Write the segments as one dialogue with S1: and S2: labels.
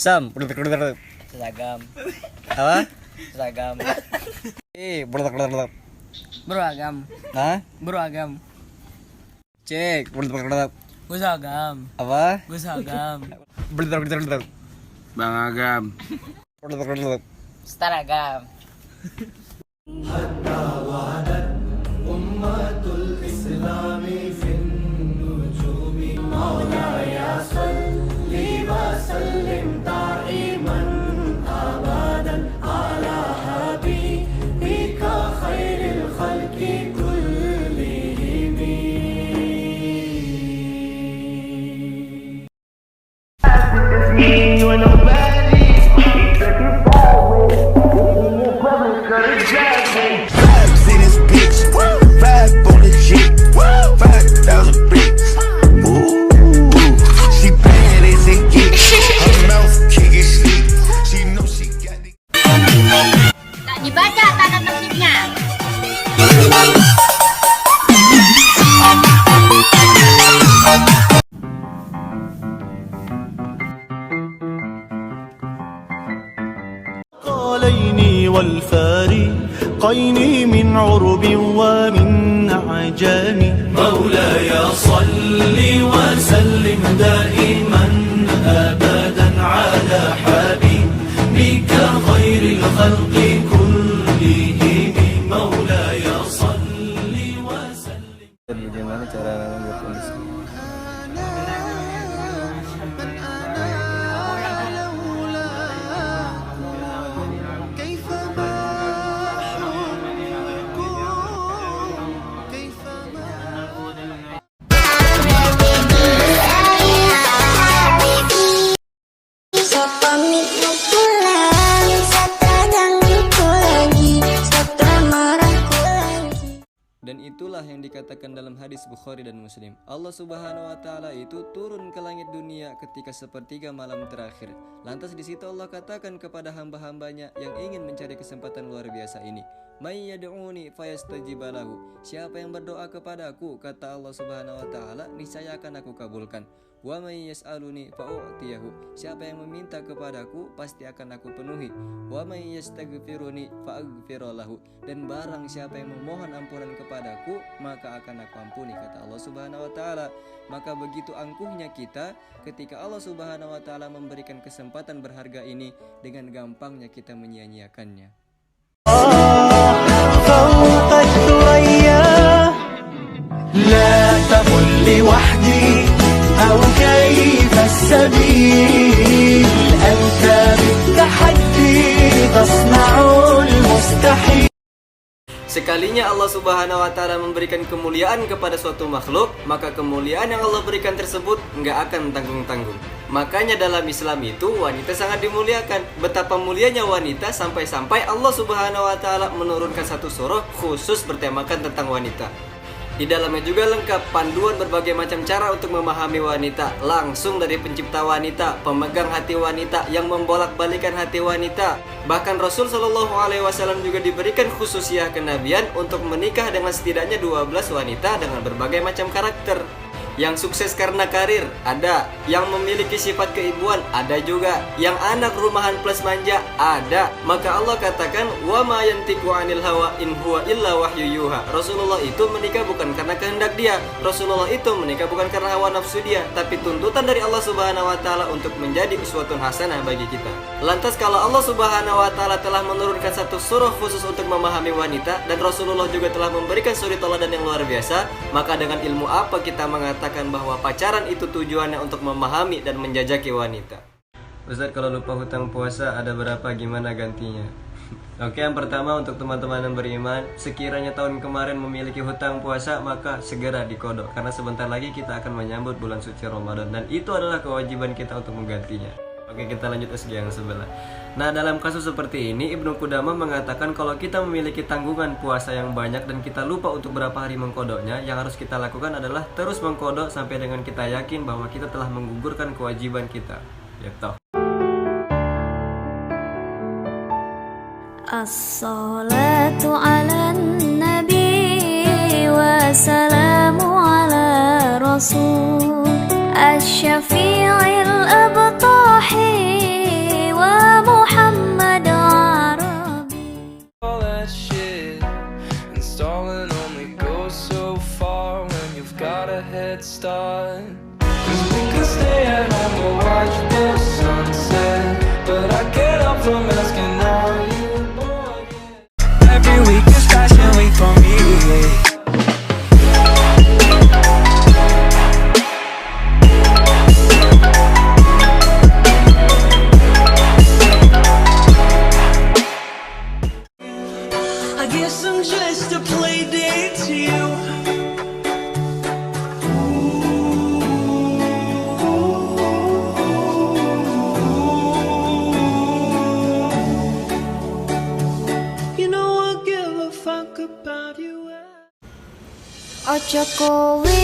S1: Sam.
S2: Seragam.
S1: Apa?
S2: Seragam.
S1: Beragam.
S2: Hah?
S1: Beragam.
S2: Cek.
S1: Beragam.
S2: Apa?
S1: Beragam.
S2: Bangagam.
S1: Staragam.
S3: See this bitch, ride on the jet, 5,000 bricks. Ooh, she bad as it gets. Her mouth kick it slick. She know she got it.
S4: Tak dibaca tanda tertibnya.
S5: قاليني والفارقين من عرب ومن عجام مولاي صل وسلم دائما أبدا على حبيبك خير الخلق كلهم مولاي صل وسلم.
S2: Bagaimana cara membuat kondisi? Dan itulah yang dikatakan dalam hadis Bukhari dan Muslim. Allah Subhanahu wa taala itu turun ke langit dunia ketika sepertiga malam terakhir. Lantas di situ Allah katakan kepada hamba-hambanya yang ingin mencari kesempatan luar biasa ini, "May yad'uni fayastajib lahu." Siapa yang berdoa kepadaku, kata Allah Subhanahu wa taala, niscaya akan aku kabulkan. Wa may yas'aluni fa'u'tiyahu. Siapa yang meminta kepadaku, pasti akan aku penuhi. Wa may yastaghfiruni fa'aghfira lahu. Dan barang siapa yang memohon ampunan kepadaku, maka akan aku ampuni, kata Allah Subhanahu wa taala. Maka begitu angkuhnya kita ketika Allah Subhanahu wa taala memberikan kesempatan berharga ini, dengan gampangnya kita menyia-nyiakannya.
S5: فوق الثريا لا تقل لوحدي أو كيف السبيل أنت بالتحدي تصنع المستحيل.
S2: Sekalinya Allah Subhanahu wa taala memberikan kemuliaan kepada suatu makhluk, maka kemuliaan yang Allah berikan tersebut enggak akan tanggung-tanggung. Makanya dalam Islam itu wanita sangat dimuliakan. Betapa mulianya wanita sampai-sampai Allah Subhanahu wa taala menurunkan satu surah khusus bertemakan tentang wanita. Di dalamnya juga lengkap panduan berbagai macam cara untuk memahami wanita, langsung dari pencipta wanita, pemegang hati wanita, yang membolak-balikan hati wanita. Bahkan Rasul Shallallahu Alaihi Wasallam juga diberikan khususiyah kenabian untuk menikah dengan setidaknya 12 wanita dengan berbagai macam karakter. Yang sukses karena karir ada, yang memiliki sifat keibuan ada juga, yang anak rumahan plus manja ada. Maka Allah katakan, wa ma yantiqu 'anil hawa in huwa illa wahyu yuha. Rasulullah itu menikah bukan karena kehendak dia, Rasulullah itu menikah bukan karena hawa nafsu dia, tapi tuntutan dari Allah Subhanahu wa taala untuk menjadi uswatun hasanah bagi kita. Lantas kalau Allah Subhanahu wa taala telah menurunkan satu surah khusus untuk memahami wanita, dan Rasulullah juga telah memberikan suri teladan yang luar biasa, maka dengan ilmu apa kita mengatakan bahwa pacaran itu tujuannya untuk memahami dan menjajaki wanita? Ustaz, kalau lupa hutang puasa ada berapa, gimana gantinya? Oke, yang pertama untuk teman-teman yang beriman, sekiranya tahun kemarin memiliki hutang puasa, maka segera dikodok, karena sebentar lagi kita akan menyambut bulan suci Ramadan, dan itu adalah kewajiban kita untuk menggantinya. Oke, kita lanjut SG yang sebelah. Nah, dalam kasus seperti ini, Ibnu Qudamah mengatakan kalau kita memiliki tanggungan puasa yang banyak dan kita lupa untuk berapa hari mengkodoknya, yang harus kita lakukan adalah terus mengkodok sampai dengan kita yakin bahwa kita telah menggugurkan kewajiban kita. Gitu.
S6: As-salatu ala nabi wa salamu ala rasul asy-syafi'il abtahi
S5: I'm asking all you boys. Every week is Fashion Week for me. I guess I'm just a play date to you. You know I give a fuck about you.
S6: Ojo kowe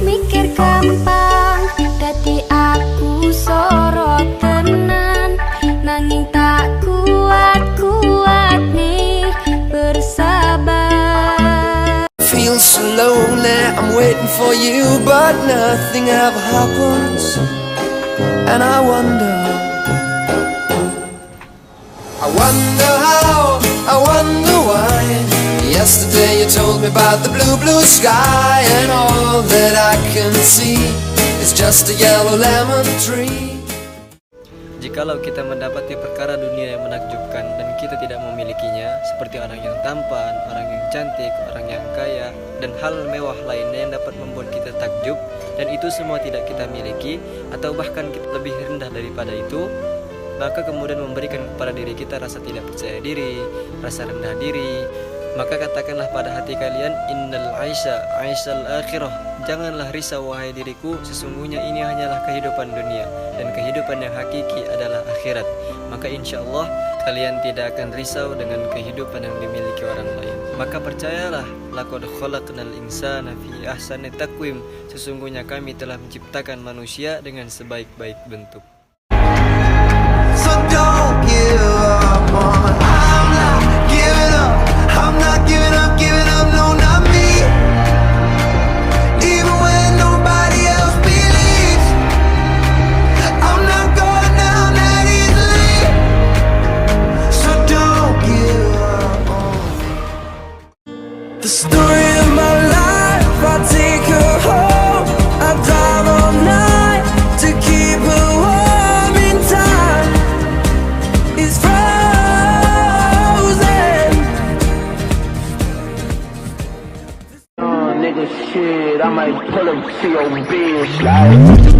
S6: mikir gampang, dadi aku sorot tenan, nanging tak kuat nih bersabar.
S5: Feel so lonely, I'm waiting for you, but nothing ever happens. And I wonder how, I wonder why. Yesterday you told me about the blue, blue sky, and all that I can see is just a yellow lemon tree.
S2: Jikalau kita mendapati perkara dunia yang menakjubkan dan kita tidak memilikinya, seperti orang yang tampan, orang yang cantik, orang yang kaya, dan hal mewah lainnya yang dapat membuat kita takjub, dan itu semua tidak kita miliki, atau bahkan kita lebih rendah daripada itu, maka kemudian memberikan kepada diri kita rasa tidak percaya diri, rasa rendah diri, maka katakanlah pada hati kalian, innal aishal akhirah, janganlah risau wahai diriku, sesungguhnya ini hanyalah kehidupan dunia, dan kehidupan yang hakiki adalah akhirat. Maka insya Allah kalian tidak akan risau dengan kehidupan yang dimiliki orang lain. Maka percayalah, laqad khalaqnal insana fi ahsani taqwim, sesungguhnya kami telah menciptakan manusia dengan sebaik-baik bentuk.
S5: So don't give up on, I'm not giving up, I'm not giving up, no, not me. Even when nobody else believes, I'm not going down that easily. So don't give up on me. The story of my life, I take her home, I drive all night to keep her warm in time. It's frozen. Nigga, shit, I might pull up to your bitch like.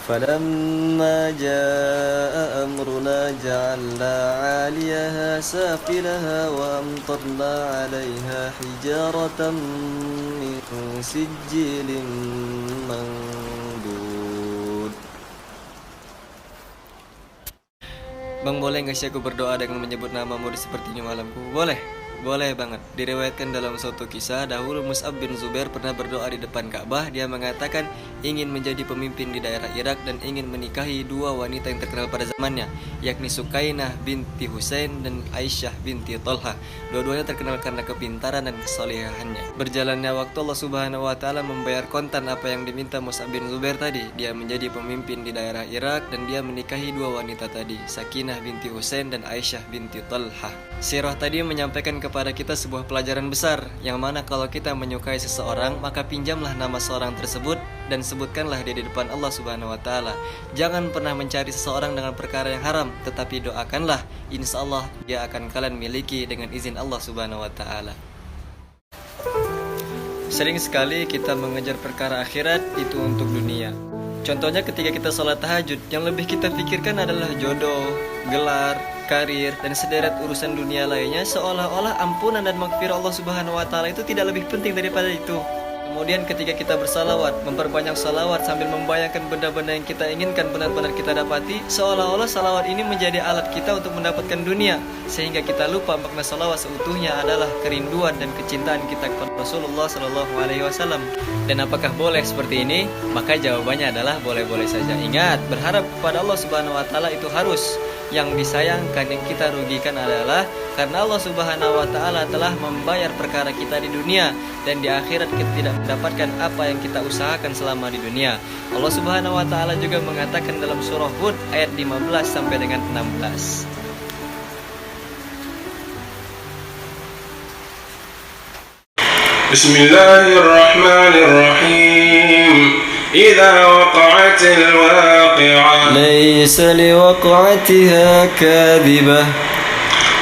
S2: فلما جاء أمرنا جعلنا عاليها سافلها وأمطرنا عليها حجارة من سجيل منضود. Bang, boleh nggak sih aku berdoa dengan menyebut namamu di sepertiga malamku? Boleh. Boleh banget. Diriwayatkan dalam suatu kisah, dahulu Mus'ab bin Zubair pernah berdoa di depan Ka'bah. Dia mengatakan ingin menjadi pemimpin di daerah Irak dan ingin menikahi dua wanita yang terkenal pada zamannya, yakni Sukainah binti Husain dan Aisyah binti Tolha. Dua-duanya terkenal karena kepintaran dan kesolehannya. Berjalannya waktu, Allah Subhanahu wa Ta'ala membayar kontan apa yang diminta Mus'ab bin Zubair tadi. Dia menjadi pemimpin di daerah Irak dan dia menikahi dua wanita tadi, Sakinah binti Husain dan Aisyah binti Tolha. Sirah tadi menyampaikan kepada kita sebuah pelajaran besar, yang mana kalau kita menyukai seseorang, maka pinjamlah nama seorang tersebut dan sebutkanlah dia di depan Allah Subhanahu wa Ta'ala. Jangan pernah mencari seseorang dengan perkara yang haram, tetapi doakanlah, insya Allah dia akan kalian miliki dengan izin Allah Subhanahu wa Ta'ala. Sering sekali kita mengejar perkara akhirat itu untuk dunia. Contohnya ketika kita sholat tahajud, yang lebih kita pikirkan adalah jodoh, gelar, karir, dan sederet urusan dunia lainnya, seolah-olah ampunan dan maghfirah Allah Subhanahu wa Ta'ala itu tidak lebih penting daripada itu. Kemudian ketika kita bersalawat, memperbanyak salawat sambil membayangkan benda-benda yang kita inginkan benar-benar kita dapati, seolah-olah salawat ini menjadi alat kita untuk mendapatkan dunia, sehingga kita lupa makna salawat seutuhnya adalah kerinduan dan kecintaan kita kepada Rasulullah SAW. Dan apakah boleh seperti ini? Maka jawabannya adalah boleh-boleh saja. Ingat, berharap kepada Allah Subhanahu wa Ta'ala itu harus. Yang disayangkan, yang kita rugikan adalah karena Allah Subhanahu wa Ta'ala telah membayar perkara kita di dunia, dan di akhirat kita tidak mendapatkan apa yang kita usahakan selama di dunia. Allah Subhanahu wa Ta'ala juga mengatakan dalam surah Hud ayat 15 sampai dengan 16.
S7: Bismillahirrahmanirrahim. إذا وقعت الواقعة
S2: ليس لوقعتها كاذبة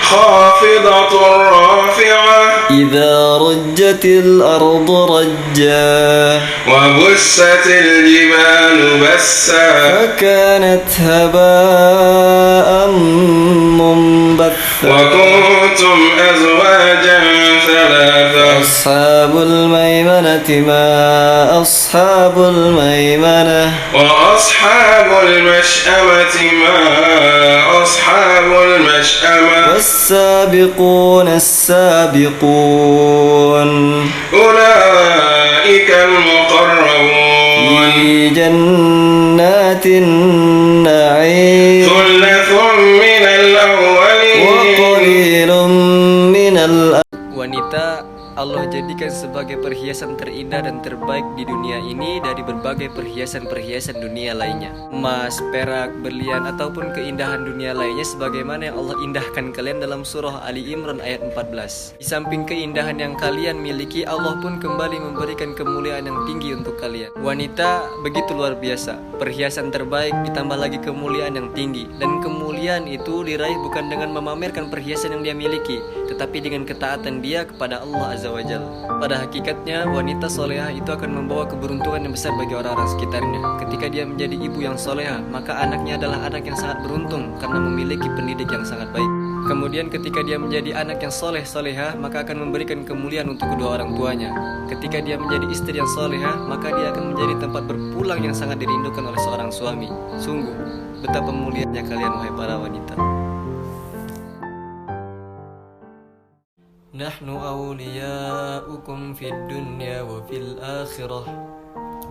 S3: خافضة رافعة
S2: إذا رجت الأرض رجا
S3: وبست الجبال بسا
S2: فكانت هباء منبثا
S3: وكنتم أزواجا ثلاثة
S2: أصحاب الميمنة ما أصحاب الميمنة
S3: وأصحاب المشأمة ما أصحاب المشأمة
S2: والسابقون السابقون
S3: أولئك المقربون
S2: في جنات النعيم
S3: ثلة من الأولين
S2: وقليل من Wanita Allah jadikan sebagai perhiasan terindah dan terbaik di dunia ini dari berbagai perhiasan-perhiasan dunia lainnya. Emas, perak, berlian ataupun keindahan dunia lainnya sebagaimana yang Allah indahkan kalian dalam surah Ali Imran ayat 14. Di samping keindahan yang kalian miliki, Allah pun kembali memberikan kemuliaan yang tinggi untuk kalian. Wanita begitu luar biasa, perhiasan terbaik ditambah lagi kemuliaan yang tinggi. Dan kemuliaan itu diraih bukan dengan memamerkan perhiasan yang dia miliki, tetapi dengan ketaatan dia kepada Allah Azza wa Jalla. Pada hakikatnya wanita solehah itu akan membawa keberuntungan yang besar bagi orang-orang sekitarnya. Ketika dia menjadi ibu yang solehah, maka anaknya adalah anak yang sangat beruntung karena memiliki pendidik yang sangat baik. Kemudian ketika dia menjadi anak yang solehah, maka akan memberikan kemuliaan untuk kedua orang tuanya. Ketika dia menjadi istri yang solehah, maka dia akan menjadi tempat berpulang yang sangat dirindukan oleh seorang suami. Sungguh betapa mulianya kalian wahai para wanita. Nahnu awliya'ukum fid dunya wa fil akhirah.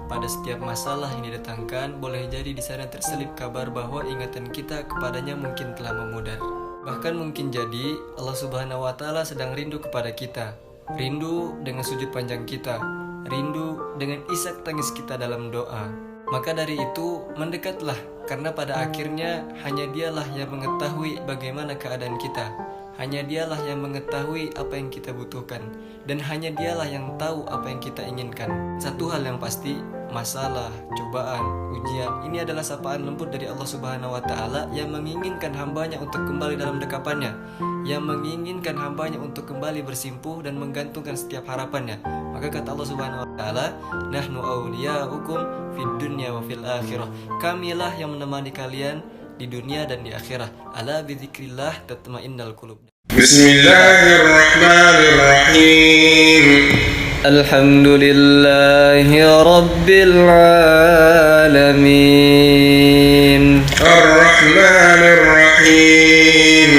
S2: Pada setiap masalah yang didatangkan, boleh jadi di sana terselip kabar bahwa ingatan kita kepadanya mungkin telah memudar. Bahkan mungkin jadi Allah Subhanahu wa taala sedang rindu kepada kita. Rindu dengan sujud panjang kita, rindu dengan isak tangis kita dalam doa. Maka dari itu mendekatlah, karena pada akhirnya hanya Dialah yang mengetahui bagaimana keadaan kita. Hanya Dialah yang mengetahui apa yang kita butuhkan, dan hanya Dialah yang tahu apa yang kita inginkan. Satu hal yang pasti, masalah, cobaan, ujian ini adalah sapaan lembut dari Allah Subhanahu wa taala yang menginginkan hambanya untuk kembali dalam dekapannya, yang menginginkan hambanya untuk kembali bersimpuh dan menggantungkan setiap harapannya. Maka kata Allah Subhanahu wa taala, nahnu awliya'ukum fid dunya wa fil akhirah. Kamilah yang menemani kalian di dunia dan di akhirat. Ala bidzikrillah tatma'innal qulub.
S3: Bismillahirrahmanirrahim.
S2: Alhamdulillahi rabbil alamin.
S3: Ar-Rahmanir-Rahim.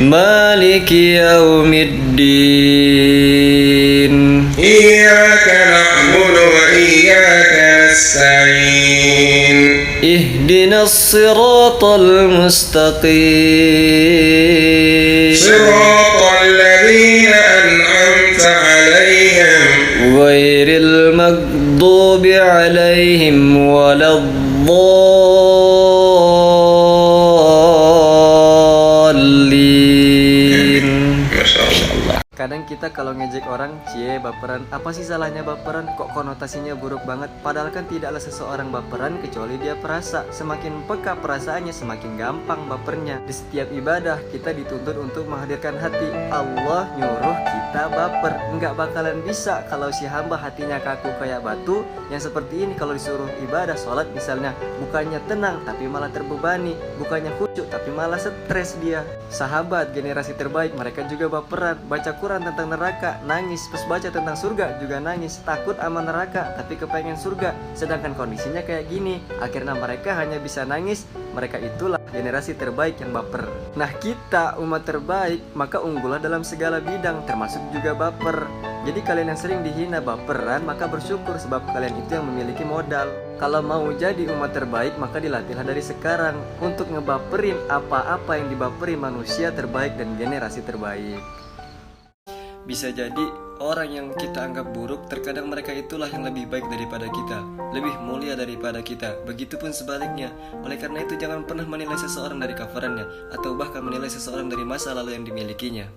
S2: Maliki yaumiddin.
S3: Iyyaka na'budu wa iyyaka nasta'in.
S2: Ihdinas siratal mustaqim.
S3: Siratal ladzina an'amta 'alaihim
S2: ghairil maghdubi 'alaihim waladdallin.
S3: Masyaallah.
S2: Kadang kita kalau ngejek orang, cie baperan, apa sih salahnya baperan? Kok konotasinya buruk banget? Padahal kan tidaklah seseorang baperan kecuali dia perasa. Semakin peka perasaannya, semakin gampang bapernya. Di setiap ibadah kita dituntut untuk menghadirkan hati. Allah nyuruh kita baper. Nggak bakalan bisa kalau si hamba hatinya kaku kayak batu. Yang seperti ini kalau disuruh ibadah, sholat misalnya, bukannya tenang tapi malah terbebani, bukannya khusyuk tapi malah stres dia. Sahabat generasi terbaik, mereka juga baperan. Baca Quran tentang neraka, nangis. Pas baca tentang surga juga nangis. Takut sama neraka tapi kepengen surga, sedangkan kondisinya kayak gini. Akhirnya mereka hanya bisa nangis. Mereka itulah generasi terbaik yang baper. Nah kita umat terbaik, maka unggullah dalam segala bidang, termasuk juga baper. Jadi kalian yang sering dihina baperan, maka bersyukur sebab kalian itu yang memiliki modal. Kalau mau jadi umat terbaik, maka dilatihlah dari sekarang untuk ngebaperin apa-apa yang dibaperi manusia terbaik dan generasi terbaik. Bisa jadi orang yang kita anggap buruk, terkadang mereka itulah yang lebih baik daripada kita, lebih mulia daripada kita. Begitupun sebaliknya. Oleh karena itu jangan pernah menilai seseorang dari kafarannya, atau bahkan menilai seseorang dari masa lalu yang dimilikinya.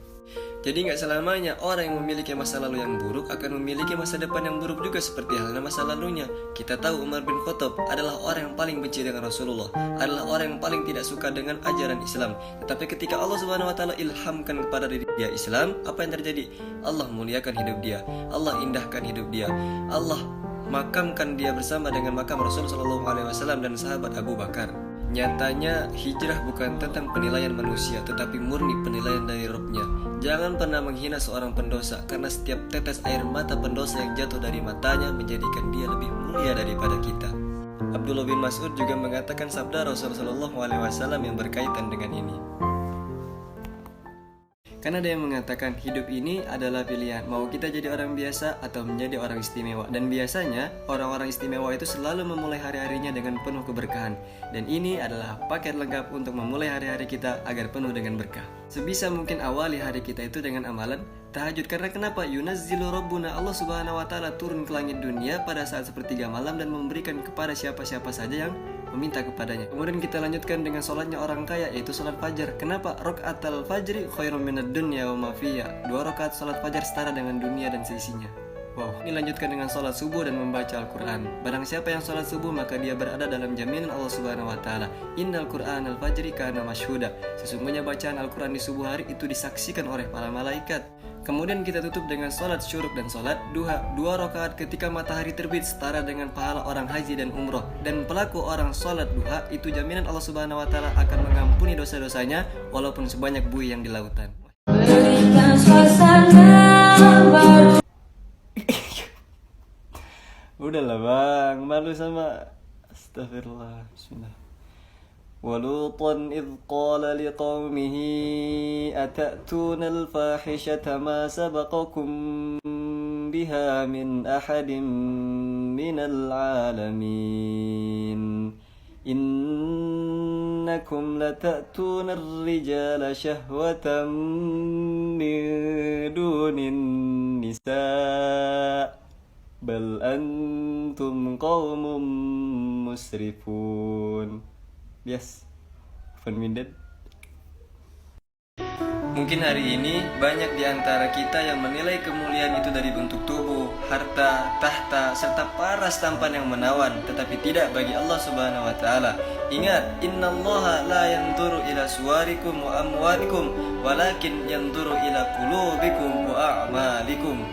S2: Jadi nggak selamanya orang yang memiliki masa lalu yang buruk akan memiliki masa depan yang buruk juga seperti halnya masa lalunya. Kita tahu Umar bin Khattab adalah orang yang paling benci dengan Rasulullah, adalah orang yang paling tidak suka dengan ajaran Islam. Tetapi ketika Allah Subhanahu wa taala ilhamkan kepada diri dia Islam, apa yang terjadi? Allah muliakan hidup dia, Allah indahkan hidup dia, Allah makamkan dia bersama dengan makam Rasulullah SAW dan sahabat Abu Bakar. Nyatanya hijrah bukan tentang penilaian manusia, tetapi murni penilaian dari Rabb-nya. Jangan pernah menghina seorang pendosa, karena setiap tetes air mata pendosa yang jatuh dari matanya menjadikan dia lebih mulia daripada kita. Abdullah bin Mas'ud juga mengatakan sabda Rasulullah SAW yang berkaitan dengan ini. Karena ada yang mengatakan hidup ini adalah pilihan, mau kita jadi orang biasa atau menjadi orang istimewa. Dan biasanya orang-orang istimewa itu selalu memulai hari-harinya dengan penuh keberkahan. Dan ini adalah paket lengkap untuk memulai hari-hari kita agar penuh dengan berkah. Sebisa mungkin awali hari kita itu dengan amalan tahajud. Karena kenapa? Yunazzilu Rabbuna, Allah Subhanahu wa taala turun ke langit dunia pada saat sepertiga malam dan memberikan kepada siapa-siapa saja yang meminta kepadanya. Kemudian kita lanjutkan dengan sholatnya orang kaya, yaitu sholat fajar. Kenapa? Rakaatul fajri khairum minad dunya wa ma fiha. 2 rakaat sholat fajar setara dengan dunia dan seisinya. Wow. Ini lanjutkan dengan sholat subuh dan membaca Al-Quran. Barang siapa yang sholat subuh maka dia berada dalam jaminan Allah Subhanahu wa taala. Innal Qur'an al-fajri kana masyhuda. Sesungguhnya bacaan Al-Quran di subuh hari itu disaksikan oleh para malaikat. Kemudian kita tutup dengan sholat syuruk dan sholat duha. 2 rakaat ketika matahari terbit setara dengan pahala orang haji dan umroh. Dan pelaku orang sholat duha itu jaminan Allah Subhanahu wa taala akan mengampuni dosa-dosanya walaupun sebanyak buih yang di lautan.
S6: Berikan suasana baru.
S2: Udahlah bang, malu sama. Astagfirullah. Bismillah. ولوطا إذ قال لقومه أتأتون الفاحشة ما سبقكم بها من أحد من العالمين إنكم لتأتون الرجال شهوة من دون النساء بل أنتم قوم مسرفون. Yes, Fun-minded. Mungkin hari ini banyak di antara kita yang menilai kemuliaan itu dari bentuk tubuh, harta, tahta, serta paras tampan yang menawan, tetapi tidak bagi Allah Subhanahu wa taala. Ingat, innallaha la yanzuru ila suwarikum wa amwalikum, walakin yanzuru ila qulubikum wa a'malikum.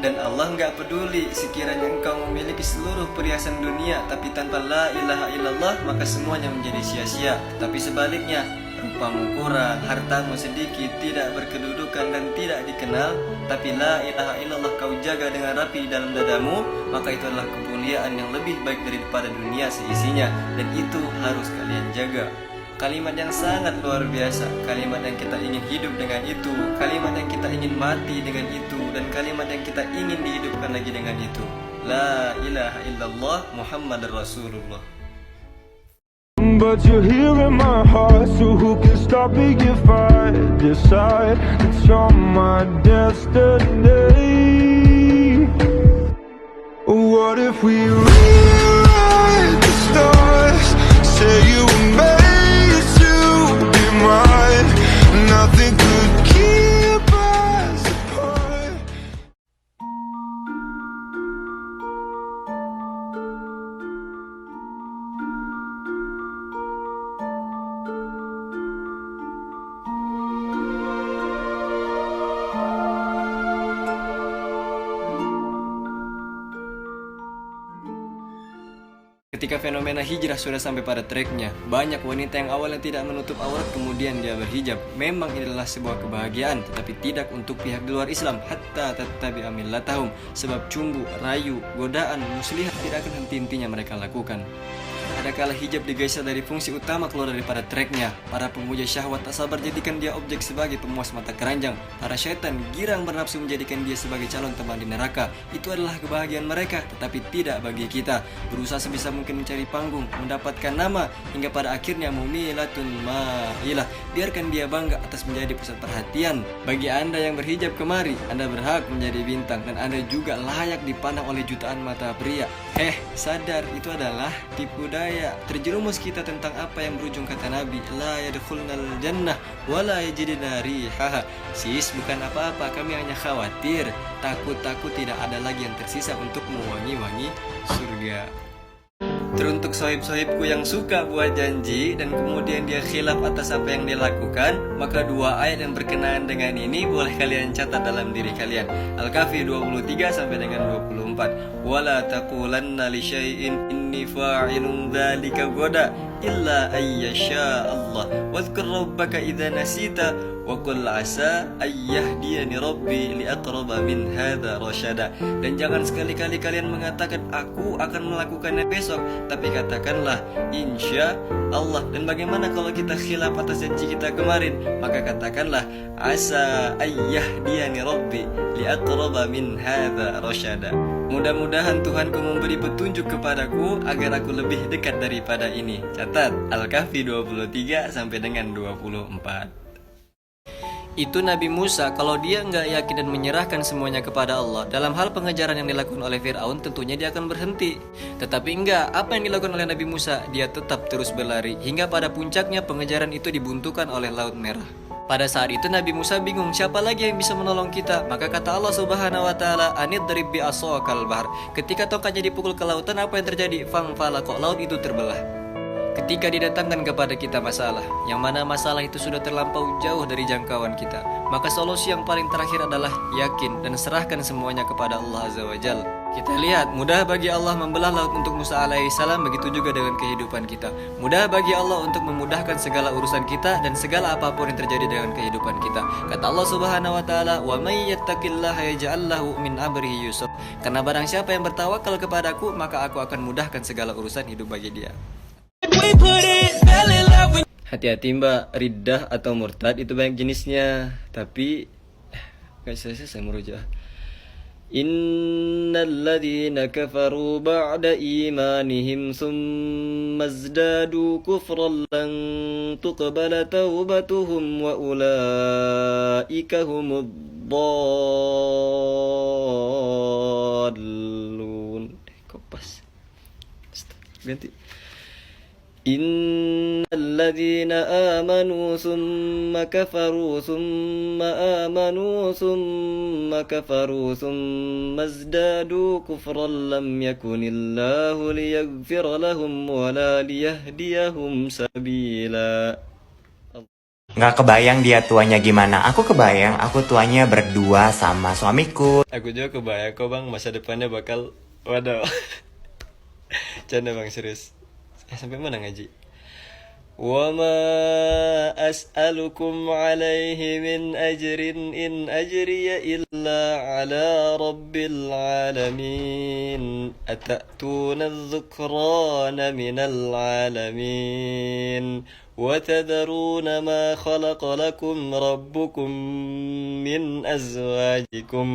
S2: Dan Allah nggak peduli sekiranya engkau memiliki seluruh perhiasan dunia, tapi tanpa la ilaha illallah maka semuanya menjadi sia-sia. Tapi sebaliknya, rupamu kurang, hartamu sedikit, tidak berkedudukan dan tidak dikenal, tapi la ilaha illallah kau jaga dengan rapi di dalam dadamu, maka itu adalah kemuliaan yang lebih baik daripada dunia seisinya. Dan itu harus kalian jaga. Kalimat yang sangat luar biasa, kalimat yang kita ingin hidup dengan itu, kalimat yang kita ingin mati dengan itu, dan kalimat yang kita ingin dihidupkan lagi dengan itu. La ilaha illallah Muhammadar Rasulullah.
S3: But you're here in my heart, so who can stop me if I decide that you're my destiny? What if we rewrite the stars, say you were made to be mine, nothing could keep us apart.
S2: Ketika fenomena hijrah sudah sampai pada tracknya, banyak wanita yang awalnya tidak menutup aurat kemudian dia berhijab. Memang ini adalah sebuah kebahagiaan, tetapi tidak untuk pihak di luar Islam. Hatta tattabi'a millatahum, sebab cumbu, rayu, godaan, muslihat tidak akan henti-hentinya mereka lakukan. Adakala hijab digeser dari fungsi utama keluar daripada tracknya, para pemuja syahwat tak sabar jadikan dia objek sebagai pemuas mata keranjang. Para syaitan girang bernafsu menjadikan dia sebagai calon teman di neraka. Itu adalah kebahagiaan mereka, tetapi tidak bagi kita. Berusaha sebisa mungkin mencari panggung, mendapatkan nama, hingga pada akhirnya mumilatun ma'ilah. Biarkan dia bangga atas menjadi pusat perhatian. Bagi Anda yang berhijab kemari, Anda berhak menjadi bintang, dan Anda juga layak dipandang oleh jutaan mata pria. Sadar itu adalah tipu daya. percaya, terjerumus kita tentang apa yang berujung kata Nabi, la yadkhulnal jannah wala yajidna rihaha. Sis, bukan apa-apa, kami hanya khawatir, takut tidak ada lagi yang tersisa untuk mewangi-wangi surga. Teruntuk sohib-sohibku yang suka buat janji dan kemudian dia khilaf atas apa yang dia lakukan, maka dua ayat yang berkenaan dengan ini boleh kalian catat dalam diri kalian. Al-Kahfi 23 sampai dengan 24. Wala taqulanna li syai'in inni fa'ilun dzalika ghadan illa ayyasha Allah. Wadhkur rabbaka idza nasita wa qul asa ayyahdiyani rabbi li aqraba min hadza rasyada. Dan jangan sekali-kali kalian mengatakan aku akan melakukannya besok, tapi katakanlah insya Allah. Dan bagaimana kalau kita khilaf atas janji kita kemarin? Maka katakanlah asa ayyahdiyani rabbi li aqraba min hadza rasyada. Mudah-mudahan Tuhanku memberi petunjuk kepadaku agar aku lebih dekat daripada ini. Catat Al-Kahfi 23 sampai dengan 24. Itu Nabi Musa, kalau dia nggak yakin dan menyerahkan semuanya kepada Allah dalam hal pengejaran yang dilakukan oleh Fir'aun, tentunya dia akan berhenti. Tetapi enggak, apa yang dilakukan oleh Nabi Musa? Dia tetap terus berlari hingga pada puncaknya pengejaran itu dibuntukan oleh Laut Merah. Pada saat itu Nabi Musa bingung, siapa lagi yang bisa menolong kita? Maka kata Allah Subhanahu wa taala, "Anidrib bi asaqal bahr." Ketika tongkatnya dipukul ke lautan, apa yang terjadi? Fangfalaqa, laut itu terbelah. Ketika didatangkan kepada kita masalah, yang mana masalah itu sudah terlampau jauh dari jangkauan kita, maka solusi yang paling terakhir adalah yakin dan serahkan semuanya kepada Allah Azza wa Jalla. Kita lihat, mudah bagi Allah membelah laut untuk Musa alaihissalam, begitu juga dengan kehidupan kita. Mudah bagi Allah untuk memudahkan segala urusan kita dan segala apapun yang terjadi dengan kehidupan kita. Kata Allah Subhanahu wa taala, "Wa may yattaqillaha yaj'al lahu min amrihi yusra." Karena barang siapa yang bertawakal kepadaku, maka aku akan mudahkan segala urusan hidup bagi dia. Hati-hati mbak, riddah atau murtad itu banyak jenisnya. Tapi gak selesai merujuk. Innal ladzina kafaru ba'da imanihim thumma izdadu kufran lan tuqbala taubatuhum wa ulaika humud dhallun. Kopas. Ganti. Innal ladzina amanu thumma kafaru thumma amanu thumma kafaru thumma izdadu kufran lam yakunillahu liyaghfira lahum wa la liyahdiyahum sabila.
S7: Nggak kebayang dia tuanya gimana. Aku kebayang aku tuanya berdua sama suamiku.
S2: Aku juga kebayang kok bang, masa depannya bakal waduh. Canda bang, serius. Sampai mana ngaji? Wa ma as'alukum alaihi min ajrin in ajriya illa ala rabbil alamin. Atatuna adh-dhukrana minal alamin wa tadharuna ma khalaqa lakum rabbukum min azwajikum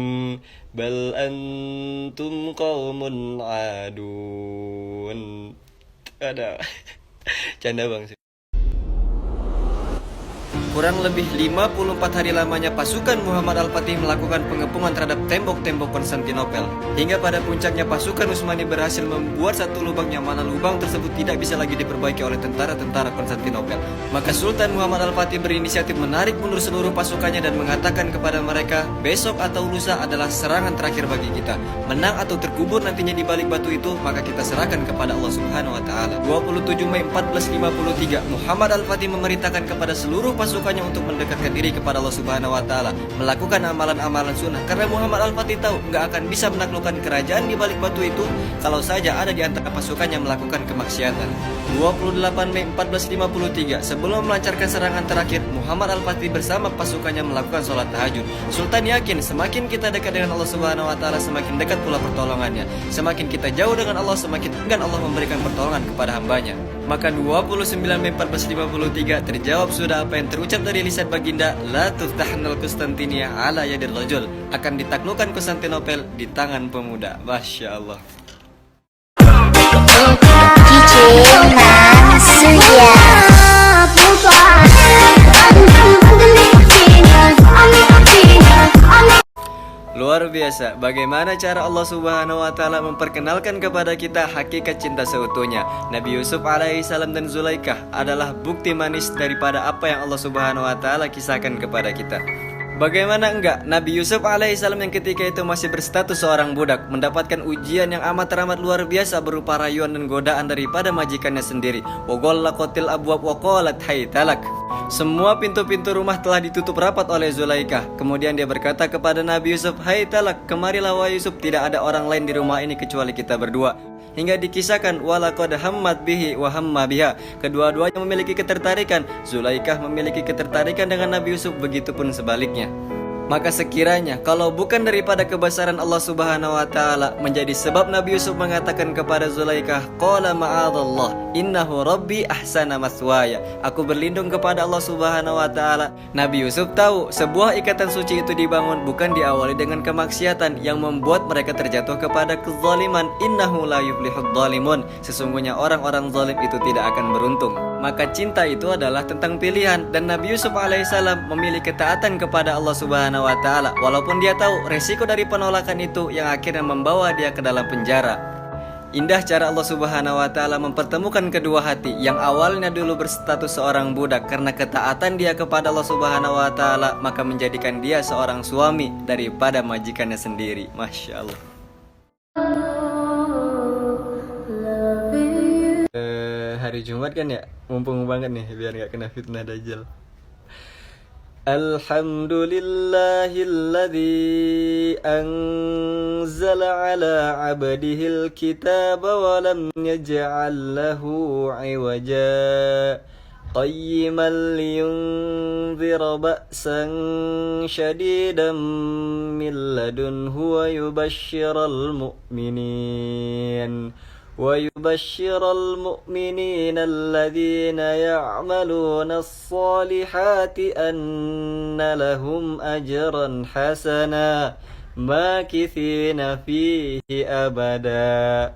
S2: bal antum qaumun adun. Ada canda bang. Kurang lebih 54 hari lamanya pasukan Muhammad Al-Fatih melakukan pengepungan terhadap tembok-tembok Konstantinopel. Hingga pada puncaknya pasukan Utsmani berhasil membuat satu lubang yang mana lubang tersebut tidak bisa lagi diperbaiki oleh tentara-tentara Konstantinopel. Maka Sultan Muhammad Al-Fatih berinisiatif menarik mundur seluruh pasukannya dan mengatakan kepada mereka, besok atau lusa adalah serangan terakhir bagi kita. Menang atau terkubur nantinya di balik batu itu, maka kita serahkan kepada Allah Subhanahu wa taala. 27 Mei 1453, Muhammad Al-Fatih memerintahkan kepada seluruh pasukan untuk mendekatkan diri kepada Allah Subhanahu wa taala, melakukan amalan-amalan sunnah. Karena Muhammad Al-Fatih tahu nggak akan bisa menaklukkan kerajaan di balik batu itu kalau saja ada di antara pasukan yang melakukan kemaksiatan. 28 Mei 1453, sebelum melancarkan serangan terakhir, Muhammad Al-Fatih bersama pasukannya melakukan sholat tahajud. Sultan yakin semakin kita dekat dengan Allah Subhanahu wa taala, semakin dekat pula pertolongannya. Semakin kita jauh dengan Allah, semakin enggan Allah memberikan pertolongan kepada hambanya. Maka 29 Mei 1453 terjawab sudah apa yang terucap dari lisan baginda, la tuftahnal Konstantinia ala yadir rajul, akan ditaklukkan Konstantinopel di tangan pemuda. Masya Allah. Luar biasa. biasa bagaimana cara Allah Subhanahu wa taala memperkenalkan kepada kita hakikat cinta seutuhnya. Nabi Yusuf alaihissalam dan Zulaikha adalah bukti manis daripada apa yang Allah Subhanahu wa taala kisahkan kepada kita. Bagaimana enggak, Nabi Yusuf alaihissalam yang ketika itu masih berstatus seorang budak mendapatkan ujian yang amat luar biasa berupa rayuan dan godaan daripada majikannya sendiri. Waghallaqatil abwab wa qalat haytalak. Semua pintu-pintu rumah telah ditutup rapat oleh Zulaikha. Kemudian dia berkata kepada Nabi Yusuf, "Haytalak, kemarilah wahai Yusuf, tidak ada orang lain di rumah ini kecuali kita berdua." Hingga dikisahkan walaqad hammat bihi wa hamma biha. Kedua-duanya memiliki ketertarikan. Zulaikha memiliki ketertarikan dengan Nabi Yusuf, begitupun sebaliknya. Maka sekiranya kalau bukan daripada kebesaran Allah Subhanahu wa taala menjadi sebab Nabi Yusuf mengatakan kepada Zulaikha, qala ma'adallah innahu rabbi ahsana maswaya. Aku berlindung kepada Allah Subhanahu wa taala. Nabi Yusuf tahu sebuah ikatan suci itu dibangun bukan diawali dengan kemaksiatan yang membuat mereka terjatuh kepada kezaliman. Innahu la yuflihudz zalimun. Sesungguhnya orang-orang zalim itu tidak akan beruntung. Maka cinta itu adalah tentang pilihan, dan Nabi Yusuf alaihissalam memilih ketaatan kepada Allah Subhanahu wa taala walaupun dia tahu resiko dari penolakan itu yang akhirnya membawa dia ke dalam penjara. Indah cara Allah Subhanahu wa taala mempertemukan kedua hati yang awalnya dulu berstatus seorang budak. Karena ketaatan dia kepada Allah Subhanahu wa taala, maka menjadikan dia seorang suami daripada majikannya sendiri. Masya Allah. Hari Jumat kan ya, mumpung banget nih biar gak kena fitnah Dajjal. Alhamdulillahilladzi anzala ala abdihil kitaba wa lam yaj'al lahu 'iwaja qayyiman liyunzira ba'san shadidan min ladunhu wa yubashshiral mu'minin ويبشر المؤمنين الذين يعملون الصالحات أن لهم أجرا حسنا ماكثين فيه أبدا.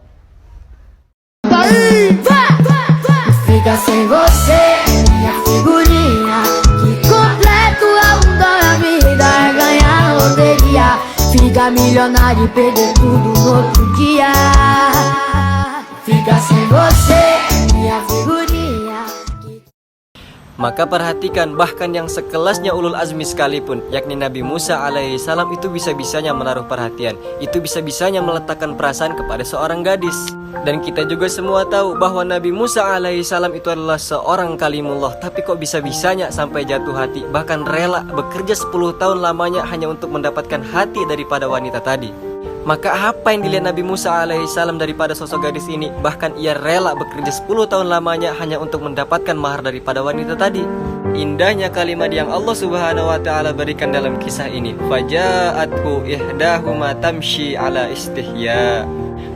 S6: Fica sem você, minha figurinha. Que completo é o da vida, é ganhar na loteria. Fica milionário e perder tudo no outro dia. Fica sem você, minha figurinha.
S2: Maka perhatikan, bahkan yang sekelasnya ulul azmi sekalipun, yakni Nabi Musa alaihissalam, itu bisa-bisanya menaruh perhatian, itu bisa-bisanya meletakkan perasaan kepada seorang gadis. Dan kita juga semua tahu bahwa Nabi Musa alaihissalam itu adalah seorang kalimullah. Tapi kok bisa-bisanya sampai jatuh hati, bahkan rela bekerja 10 tahun lamanya hanya untuk mendapatkan hati daripada wanita tadi. Maka apa yang dilihat Nabi Musa alaihissalam daripada sosok gadis ini? Bahkan ia rela bekerja 10 tahun lamanya hanya untuk mendapatkan mahar daripada wanita tadi. Indahnya kalimat yang Allah Subhanahu wa taala berikan dalam kisah ini. Faja'athu ihdahuma tamshi ala istihya.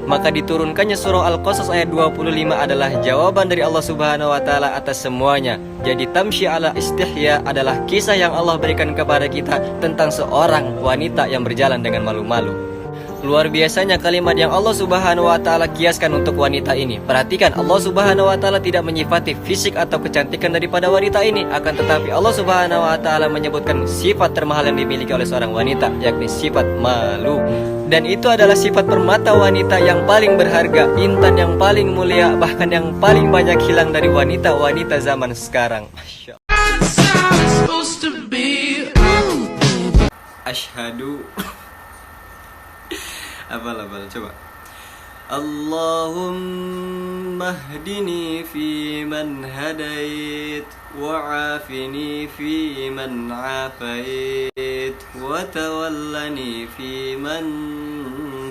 S2: Maka diturunkannya surah Al-Qasas ayat 25 adalah jawaban dari Allah Subhanahu wa taala atas semuanya. Jadi tamshi ala istihya adalah kisah yang Allah berikan kepada kita tentang seorang wanita yang berjalan dengan malu-malu. Luar biasanya kalimat yang Allah Subhanahu wa taala kiaskan untuk wanita ini. Perhatikan, Allah Subhanahu wa taala tidak menyifati fisik atau kecantikan daripada wanita ini, akan tetapi Allah Subhanahu wa taala menyebutkan sifat termahal yang dimiliki oleh seorang wanita, yakni sifat malu. Dan itu adalah sifat permata wanita yang paling berharga, intan yang paling mulia, bahkan yang paling banyak hilang dari wanita-wanita zaman sekarang. Masya Allah. Asyhadu. Hafal coba. Allahumma hdini fi man hadait wa afini fi man afait wa tawallani fi man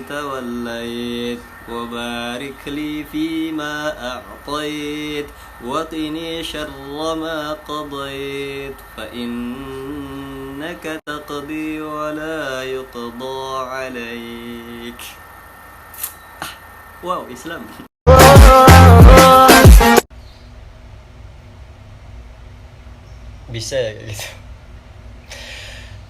S2: tawallait wa barik li fi ma a'tait wa qini syarra ma qadait fa innaka taqdi wa la yuqda alaik. Wow, Islam. Bisa ya kayak gitu.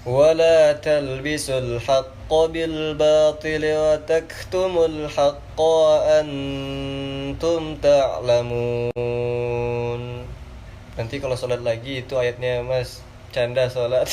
S2: Wala talbisul haqqa bil batil wa taktumul haqqa wa antum ta'lamun. Nanti kalau sholat lagi itu ayatnya Mas, canda sholat.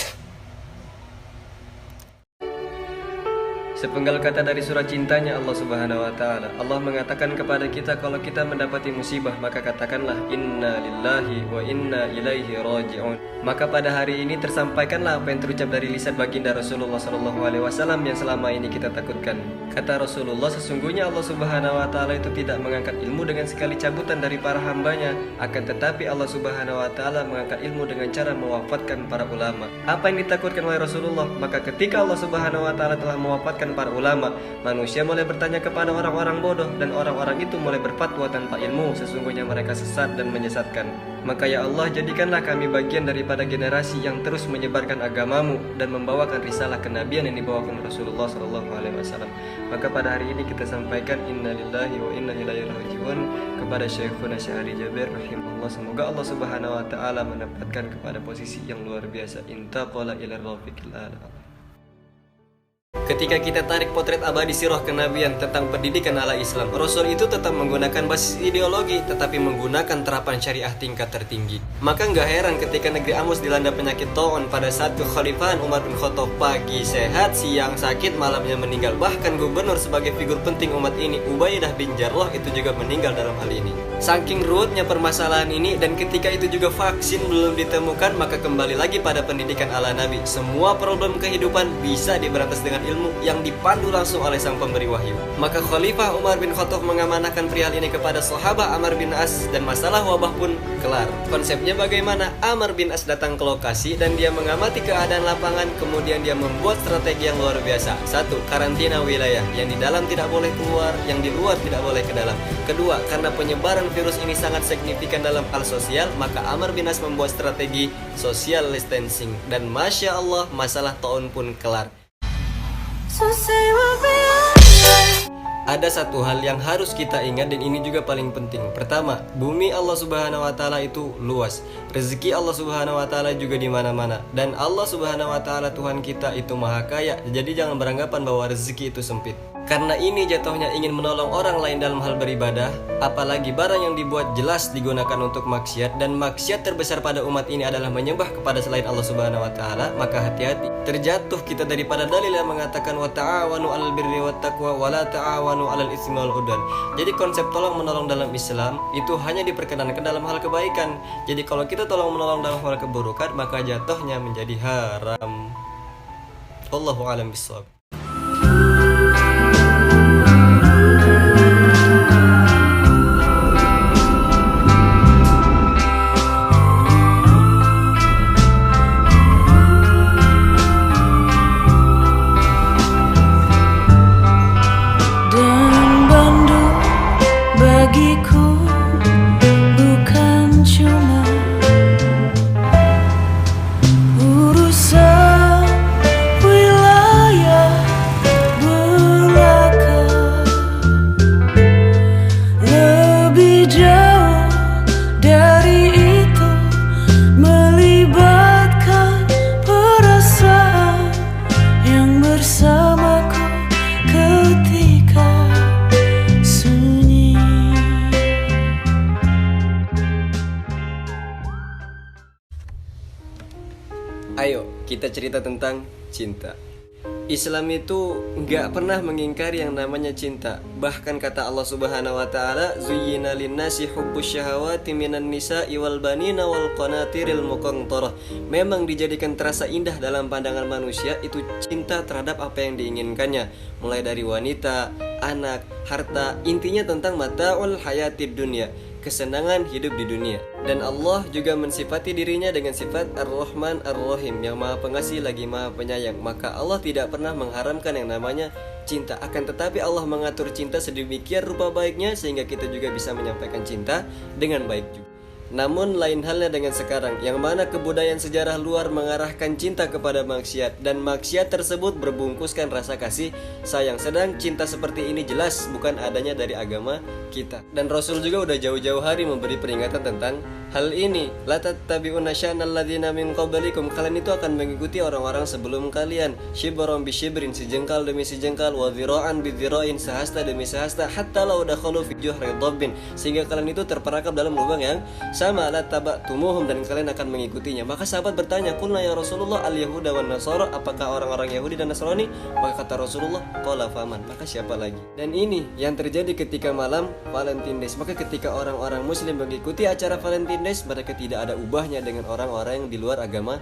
S2: Sepenggal kata dari surah cintanya Allah Subhanahu wa taala. Allah mengatakan kepada kita kalau kita mendapati musibah maka katakanlah inna lillahi wa inna ilaihi raji'un. Maka pada hari ini tersampaikanlah apa yang terucap dari lisan baginda Rasulullah SAW yang selama ini kita takutkan. Kata Rasulullah, sesungguhnya Allah Subhanahu wa taala itu tidak mengangkat ilmu dengan sekali cabutan dari para hambanya, akan tetapi Allah Subhanahu wa taala mengangkat ilmu dengan cara mewafatkan para ulama. Apa yang ditakutkan oleh Rasulullah? Maka ketika Allah Subhanahu wa taala telah mewafatkan para ulama, manusia mulai bertanya kepada orang-orang bodoh dan orang-orang itu mulai berfatwa tanpa ilmu. Sesungguhnya mereka sesat dan menyesatkan. Maka ya Allah, jadikanlah kami bagian daripada generasi yang terus menyebarkan agamamu dan membawakan risalah kenabian yang dibawakan Rasulullah SAW. Maka pada hari ini kita sampaikan innalillahi wa inna ilaihi raji'un kepada Syekhuna Syahri Jabir rahimahullah. Semoga Allah Subhanahu wa taala menempatkan kepada posisi yang luar biasa. Intaqala ila rafiqil a'la. Ketika kita tarik potret abadi sirah kenabian tentang pendidikan ala Islam, Rasul itu tetap menggunakan basis ideologi tetapi menggunakan terapan syariah tingkat tertinggi. Maka nggak heran ketika negeri Amus dilanda penyakit taun pada saat kekhalifahan Umar bin Khattab, pagi sehat, siang sakit, malamnya meninggal. Bahkan gubernur sebagai figur penting umat ini, Ubaidah bin Jarrah, itu juga meninggal dalam hal ini. Saking ruwetnya permasalahan ini dan ketika itu juga vaksin belum ditemukan, maka kembali lagi pada pendidikan ala Nabi. Semua problem kehidupan bisa diberantas dengan ilmu yang dipandu langsung oleh sang pemberi wahyu. Maka Khalifah Umar bin Khattab mengamanahkan perihal ini kepada sahabat Amr bin As dan masalah wabah pun kelar. Konsepnya bagaimana? Amr bin As datang ke lokasi dan dia mengamati keadaan lapangan, kemudian dia membuat strategi yang luar biasa. 1. Karantina wilayah, yang di dalam tidak boleh keluar, yang di luar tidak boleh ke dalam. Kedua, karena penyebaran virus ini sangat signifikan dalam hal sosial, maka Amr bin As membuat strategi social distancing dan Masya Allah masalah taun pun kelar. Ada satu hal yang harus kita ingat dan ini juga paling penting. Pertama, bumi Allah Subhanahu wa taala itu luas. Rezeki Allah Subhanahu wa taala juga di mana-mana dan Allah Subhanahu wa taala Tuhan kita itu maha kaya. Jadi jangan beranggapan bahwa rezeki itu sempit. Karena ini jatuhnya ingin menolong orang lain dalam hal beribadah, apalagi barang yang dibuat jelas digunakan untuk maksiat dan maksiat terbesar pada umat ini adalah menyembah kepada selain Allah Subhanahu wa taala, maka hati-hati terjatuh kita daripada dalil yang mengatakan wa ta'awanu 'alal birri wat taqwa wa la ta'awanu 'alal itsmi wal 'udwan. Jadi konsep tolong menolong dalam Islam itu hanya diperkenankan dalam hal kebaikan. Jadi kalau kita tolong menolong dalam hal keburukan, maka jatuhnya menjadi haram. Wallahu a'lam bishawab. Ayo kita cerita tentang cinta. Islam itu nggak pernah mengingkari yang namanya cinta. Bahkan kata Allah Subhanahu wa taala, "Zuyyina lin-nasi hubbus syahawati minan nisa'i wal banina wal qanatiril muqantarah." Memang dijadikan terasa indah dalam pandangan manusia itu cinta terhadap apa yang diinginkannya, mulai dari wanita, anak, harta, intinya tentang mata'ul hayatid dunya, kesenangan hidup di dunia. Dan Allah juga mensifati dirinya dengan sifat Ar-Rahman Ar-Rahim, yang maha pengasih lagi maha penyayang. Maka Allah tidak pernah mengharamkan yang namanya cinta. Akan tetapi Allah mengatur cinta sedemikian rupa baiknya sehingga kita juga bisa menyampaikan cinta dengan baik juga. Namun lain halnya dengan sekarang, yang mana kebudayaan sejarah luar mengarahkan cinta kepada maksiat, dan maksiat tersebut berbungkuskan rasa kasih sayang. Sedang cinta seperti ini jelas bukan adanya dari agama kita. Dan Rasul juga udah jauh-jauh hari memberi peringatan tentang hal ini. La tattabi'unna syanal ladzina min qablikum. Kalian itu akan mengikuti orang-orang sebelum kalian. Shibran bi shibrin, sejengkal demi sejengkal, wa dzira'an bi dzira'in, sehasta demi sehasta, hatta law dakhalu fi juhri dhabbin, sehingga kalian itu terperangkap dalam lubang yang sama la taba'tumuhum, dan kalian akan mengikutinya. Maka sahabat bertanya, "Qulna ya Rasulullah al-yahuda wan nasara?" Apakah orang-orang Yahudi dan Nasrani? Maka kata Rasulullah, "Qala faman?" Maka siapa lagi? Dan ini yang terjadi ketika malam Valentine Days. Maka ketika orang-orang muslim mengikuti acara Valentine Days, mereka tidak ada ubahnya dengan orang-orang yang di luar agama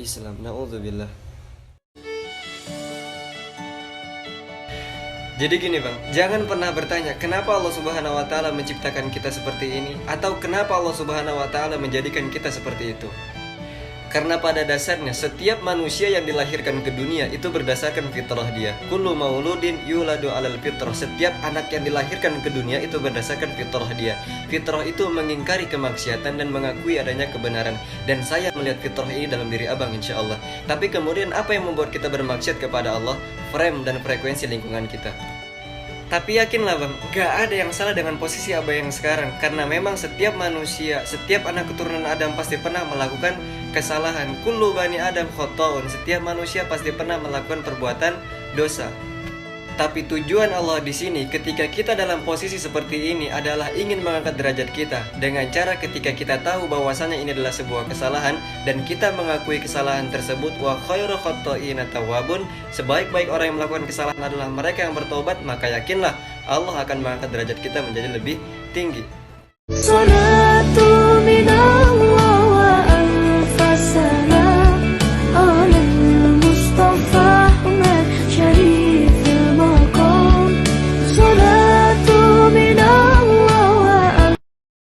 S2: Islam. Na'udzubillah. Jadi gini bang, jangan pernah bertanya kenapa Allah Subhanahu wa Ta'ala menciptakan kita seperti ini, atau kenapa Allah Subhanahu wa Ta'ala menjadikan kita seperti itu. Karena pada dasarnya setiap manusia yang dilahirkan ke dunia itu berdasarkan fitrah dia. Kullu mauludin yuladu alal fitrah. Setiap anak yang dilahirkan ke dunia itu berdasarkan fitrah dia. Fitrah itu mengingkari kemaksiatan dan mengakui adanya kebenaran. Dan saya melihat fitrah ini dalam diri abang insya Allah. Tapi kemudian apa yang membuat kita bermaksiat kepada Allah? Frame dan frekuensi lingkungan kita. Tapi yakinlah bang, gak ada yang salah dengan posisi abang yang sekarang. Karena memang setiap manusia, setiap anak keturunan Adam pasti pernah melakukan kesalahan. Kullu bani Adam khotoun. Setiap manusia pasti pernah melakukan perbuatan dosa. Tapi tujuan Allah di sini ketika kita dalam posisi seperti ini adalah ingin mengangkat derajat kita dengan cara ketika kita tahu bahwasanya ini adalah sebuah kesalahan dan kita mengakui kesalahan tersebut. Wa khairu khotoina tawwabun. Sebaik-baik orang yang melakukan kesalahan adalah mereka yang bertobat. Maka yakinlah Allah akan mengangkat derajat kita menjadi lebih tinggi.